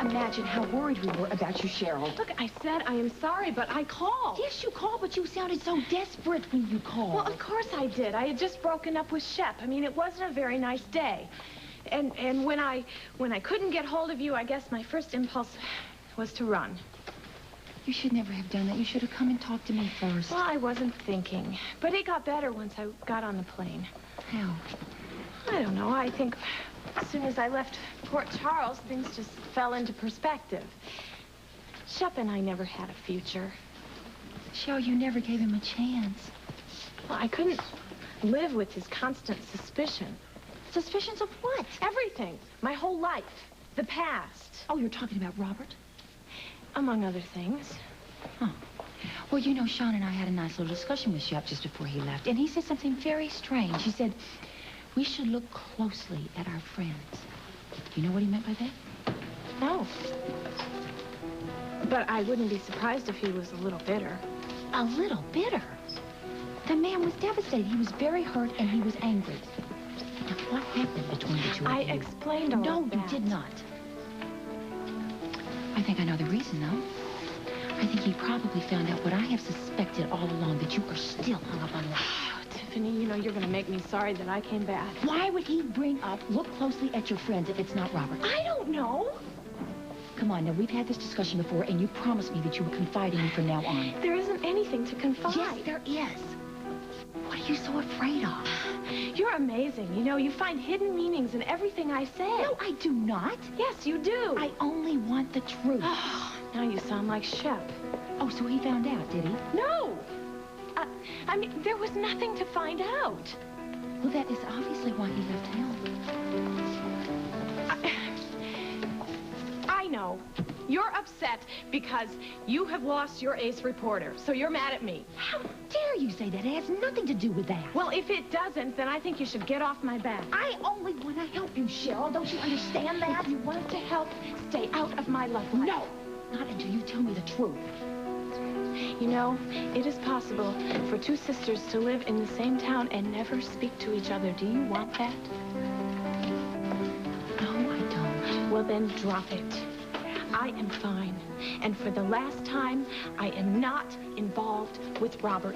imagine how worried we were about you, Cheryl. Look, I said I am sorry, but I called. Yes, you called, but you sounded so desperate when you called. Well, of course I did. I had just broken up with Shep. I mean, it wasn't a very nice day. And when I couldn't get hold of you, I guess my first impulse was to run. You should never have done that. You should have come and talked to me first. Well, I wasn't thinking. But it got better once I got on the plane. How? I don't know. I think as soon as I left Port Charles, things just fell into perspective. Shep and I never had a future. Cheryl, you never gave him a chance. Well, I couldn't live with his constant suspicion. Suspicions of what? Everything. My whole life. The past. Oh, you're talking about Robert? Among other things. Huh. Well, you know, Sean and I had a nice little discussion with Shep just before he left, and he said something very strange. He said, we should look closely at our friends. You know what he meant by that? No. But I wouldn't be surprised if he was a little bitter. A little bitter? The man was devastated. He was very hurt, and he was angry. Now, what happened between the two of you? I explained all of that. No, you did not. I think I know the reason, though. I think he probably found out what I have suspected all along, that you are still hung up on Robert. Oh, Tiffany, you know you're going to make me sorry that I came back. Why would he bring up, look closely at your friends if it's not Robert? I don't know. Come on, now, we've had this discussion before, and you promised me that you would confide in me from now on. There isn't anything to confide. Yes, there is. What are you so afraid of? You're amazing. You know, you find hidden meanings in everything I say. No, I do not. Yes, you do. I only want the truth. Oh, now you sound like Shep. Oh, so he found out, did he? No. I mean, there was nothing to find out. Well, that is obviously why he left town. I know. You're upset because you have lost your ace reporter, so you're mad at me. How dare you say that? It has nothing to do with that. Well, if it doesn't, then I think you should get off my back. I only want to help you, Cheryl. Don't you understand that? If you want to help, stay out of my love life. No, not until you tell me the truth. You know, it is possible for two sisters to live in the same town and never speak to each other. Do you want that? No, I don't. Well, then drop it. I am fine. And for the last time, I am not involved with Robert.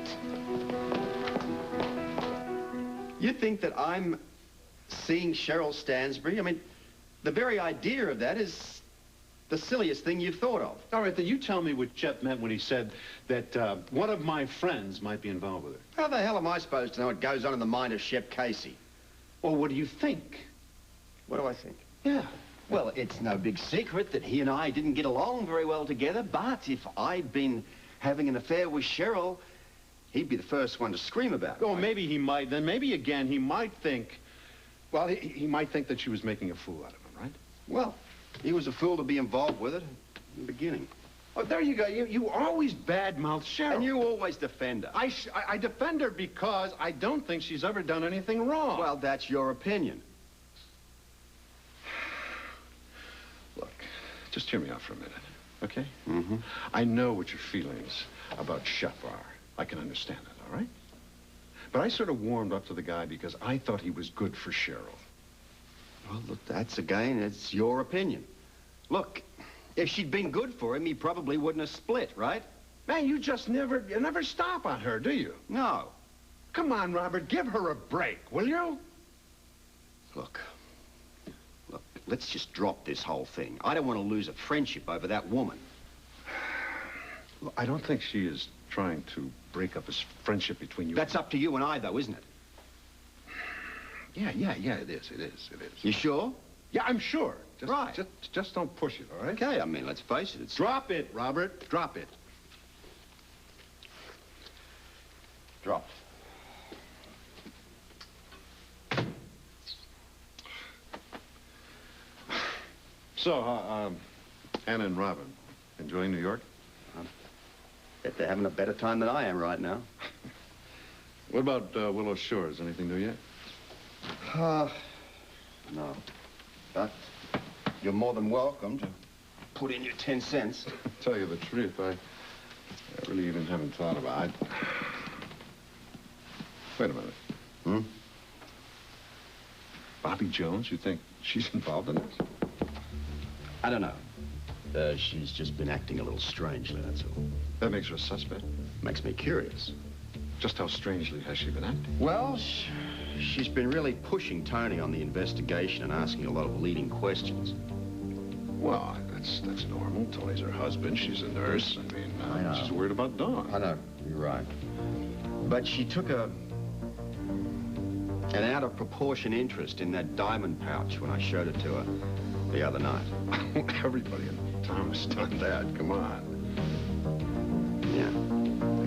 You think that I'm seeing Cheryl Stansbury? I mean, the very idea of that is the silliest thing you've thought of. All right, then you tell me what Shep meant when he said that one of my friends might be involved with her. How the hell am I supposed to know what goes on in the mind of Shep Casey? Well, what do you think? What do I think? Yeah. Well, it's no big secret that he and I didn't get along very well together, but if I'd been having an affair with Cheryl, he'd be the first one to scream about it. Oh, maybe he might. Then maybe again he might think, well, he might think that she was making a fool out of him, right? Well, he was a fool to be involved with it in the beginning. Oh, there you go. You always badmouth Cheryl. And you always defend her. I defend her because I don't think she's ever done anything wrong. Well, that's your opinion. Look, just hear me out for a minute, okay? Mm-hmm. I know what your feelings about Shep are. I can understand it, all right? But I sort of warmed up to the guy because I thought he was good for Cheryl. Well, look, it's your opinion. Look, if she'd been good for him, he probably wouldn't have split, right? Man, you never stop on her, do you? No. Come on, Robert, give her a break, will you? Look, let's just drop this whole thing. I don't want to lose a friendship over that woman. Well, I don't think she is trying to break up a friendship between you. That's up to you and I, though, isn't it? Yeah, it is. You sure? Yeah, I'm sure. Right. Just don't push it, all right? Okay, I mean, let's face it, it's... Drop it, Robert. Drop it. Drop. So, Anna and Robin, enjoying New York? Bet they're having a better time than I am right now. What about Willow Shores? Anything new yet? No. But you're more than welcome to put in your 10 cents. To tell you the truth, I really even haven't thought about it. Wait a minute. Hmm? Bobby Jones, you think she's involved in this? I don't know. She's just been acting a little strangely, that's all. That makes her a suspect? Makes me curious. Just how strangely has she been acting? Well, she's been really pushing Tony on the investigation and asking a lot of leading questions. Well, that's normal. Tony's her husband. She's a nurse. I mean, she's worried about Dawn. I know, you're right. But she took an out-of-proportion interest in that diamond pouch when I showed it to her the other night. Everybody in town has done that. Come on. Yeah,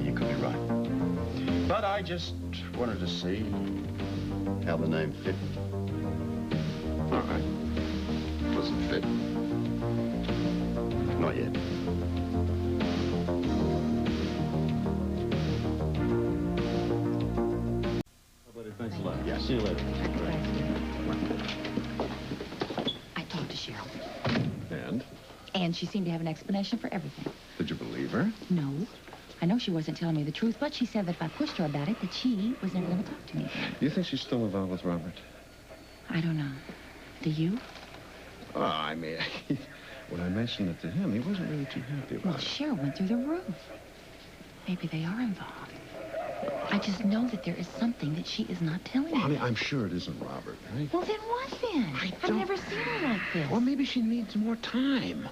you could be right. But I just wanted to see how the name fit. All right. Doesn't fit. Not yet. Thanks a lot. Yeah. See you later. I talked to Cheryl, And? she seemed to have an explanation for everything. Did you believe her? No. I know she wasn't telling me the truth, but she said that if I pushed her about it, that she was never going to talk to me again. You think she's still involved with Robert? I don't know. Do you? Oh, I mean, when I mentioned it to him, he wasn't really too happy Well, about it. Cheryl went through the roof. Maybe they are involved. I just know that there is something that she is not telling me. Honey, I'm sure it isn't Robert, right? Well, then what then? I've never seen her like this. Or maybe she needs more time.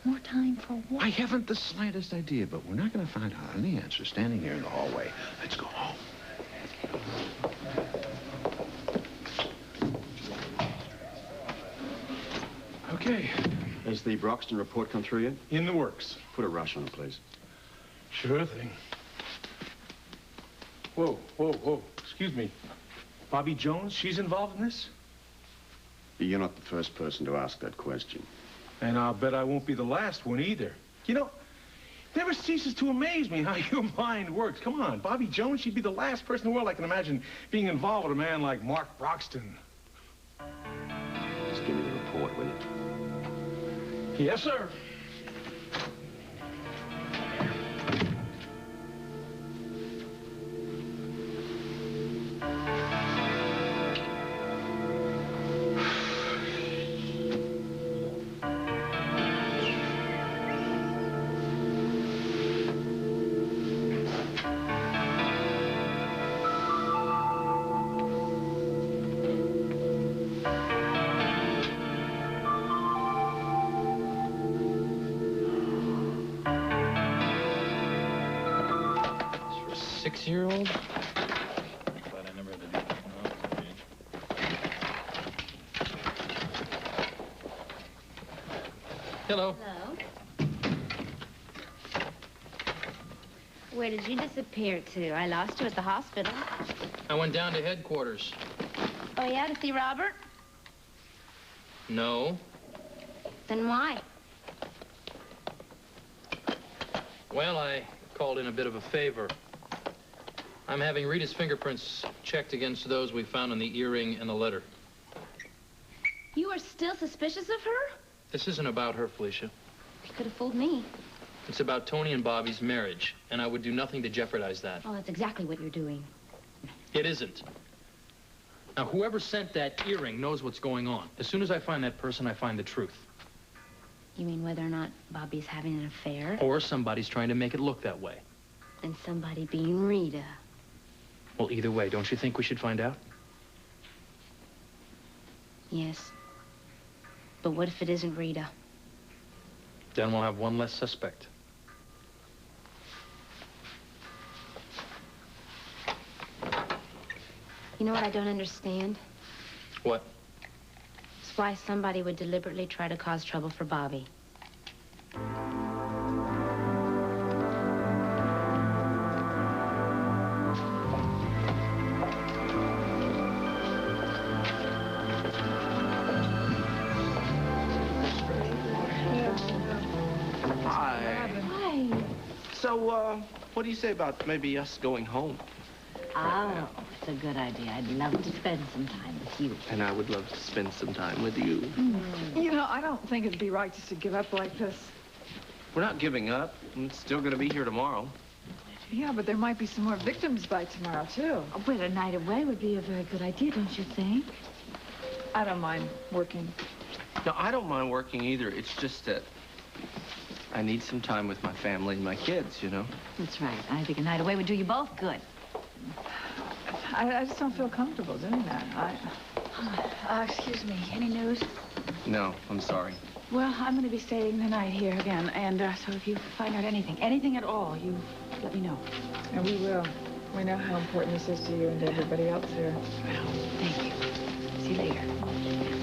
More time for what? I haven't the slightest idea, but we're not going to find out any answer standing here in the hallway. Let's go home. Okay. Has the Broxton report come through yet? In the works. Put a rush on it, please. Sure thing. Whoa, whoa, whoa. Excuse me. Bobby Jones, she's involved in this? You're not the first person to ask that question. And I'll bet I won't be the last one either. You know, it never ceases to amaze me how your mind works. Come on, Bobby Jones, she'd be the last person in the world I can imagine being involved with a man like Mark Broxton. Just give me the report, will you? Yes, sir. Six-year-old? Glad I never had to do that when I was his age. Hello. Hello. Where did you disappear to? I lost you at the hospital. I went down to headquarters. Oh, yeah, to see Robert? No. Then why? Well, I called in a bit of a favor. I'm having Rita's fingerprints checked against those we found on the earring and the letter. You are still suspicious of her? This isn't about her, Felicia. You could have fooled me. It's about Tony and Bobby's marriage, and I would do nothing to jeopardize that. Oh, that's exactly what you're doing. It isn't. Now, whoever sent that earring knows what's going on. As soon as I find that person, I find the truth. You mean whether or not Bobby's having an affair? Or somebody's trying to make it look that way. And somebody being Rita. Well, either way, don't you think we should find out? Yes. But what if it isn't Rita? Then we'll have one less suspect. You know what I don't understand? What? It's why somebody would deliberately try to cause trouble for Bobby. So, what do you say about maybe us going home? Oh, it's a good idea. I'd love to spend some time with you. And I would love to spend some time with you. You know, I don't think it'd be right just to give up like this. We're not giving up. I'm still going to be here tomorrow. Yeah, but there might be some more victims by tomorrow, too. Oh, but a night away would be a very good idea, don't you think? I don't mind working. No, I don't mind working either. It's just that I need some time with my family and my kids, you know? That's right. I think a night away would do you both good. I just don't feel comfortable doing that. Excuse me, any news? No, I'm sorry. Well, I'm going to be staying the night here again, and so if you find out anything at all, you let me know. And we will. We know how important this is to you and to everybody else here. Well, thank you. See you later.